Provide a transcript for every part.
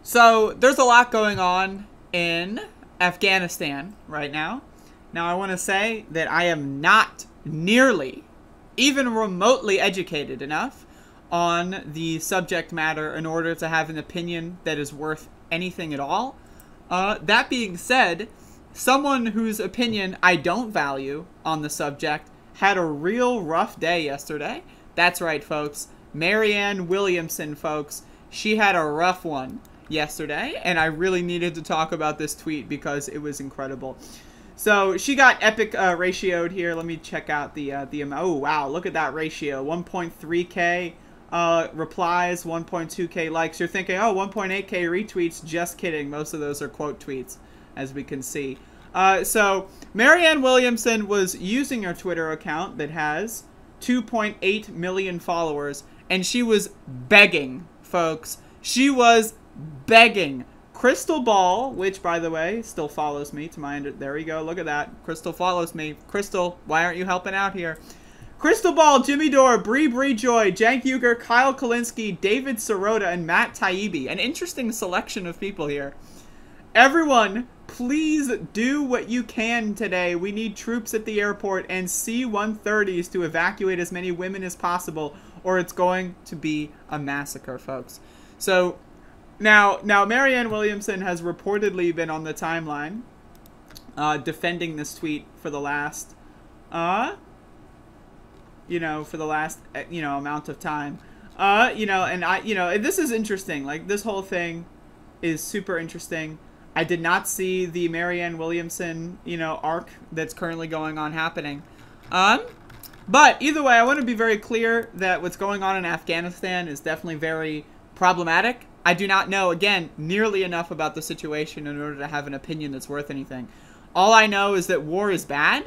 So there's a lot going on in Afghanistan right now. Now I want to say that I am not nearly, even remotely educated enough on the subject matter in order to have an opinion that is worth anything at all. That being said, someone whose opinion I don't value on the subject had a real rough day yesterday. That's right, folks. Marianne Williamson, folks. She had a rough one yesterday, and I really needed to talk about this tweet because it was incredible. So she got epic ratioed here. Let me check out the amount. Oh, wow. Look at that ratio. 1.3K replies, 1.2K likes. You're thinking, oh, 1.8K retweets. Just kidding. Most of those are quote tweets, as we can see. So Marianne Williamson was using her Twitter account that has 2.8 million followers, and she was begging, folks. She was begging. Crystal Ball, which, by the way, still follows me to my there we go. Look at that. Crystal follows me. Crystal, why aren't you helping out here? Crystal Ball, Jimmy Dore, Bree Joy, Jank Uger, Kyle Kalinske, David Sirota, and Matt Taibbi. An interesting selection of people here. Everyone, please do what you can today. We need troops at the airport and C-130s to evacuate as many women as possible, or it's going to be a massacre, folks. So now Marianne Williamson has reportedly been on the timeline defending this tweet for the last amount of time. And this is interesting. Like, this whole thing is super interesting. I did not see the Marianne Williamson, arc that's currently going on happening. But either way, I want to be very clear that what's going on in Afghanistan is definitely very problematic. I do not know, again, nearly enough about the situation in order to have an opinion that's worth anything. All I know is that war is bad.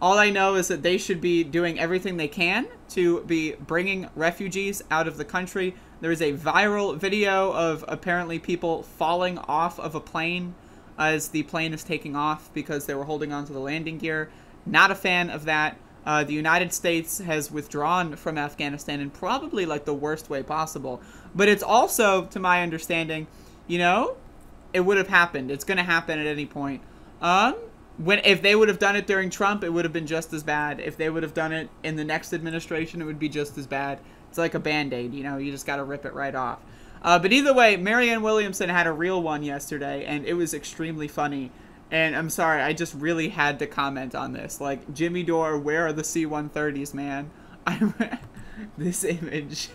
All I know is that they should be doing everything they can to be bringing refugees out of the country. There is a viral video of apparently people falling off of a plane as the plane is taking off because they were holding onto the landing gear. Not a fan of that. The United States has withdrawn from Afghanistan in probably like the worst way possible. But it's also, to my understanding, it would have happened. It's going to happen at any point. If they would have done it during Trump, it would have been just as bad. If they would have done it in the next administration, it would be just as bad. It's like a Band-Aid, you just got to rip it right off. But either way, Marianne Williamson had a real one yesterday, and it was extremely funny. And I'm sorry, I just really had to comment on this. Like, Jimmy Dore, where are the C-130s, man? This image.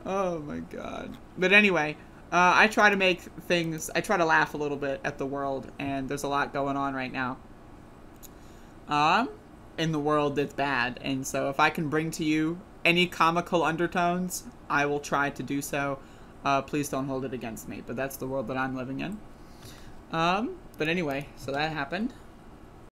Oh my god. But anyway, I try to laugh a little bit at the world, and there's a lot going on right now. In the world that's bad, and so if I can bring to you any comical undertones, I will try to do so. Please don't hold it against me, but that's the world that I'm living in. But anyway, so that happened.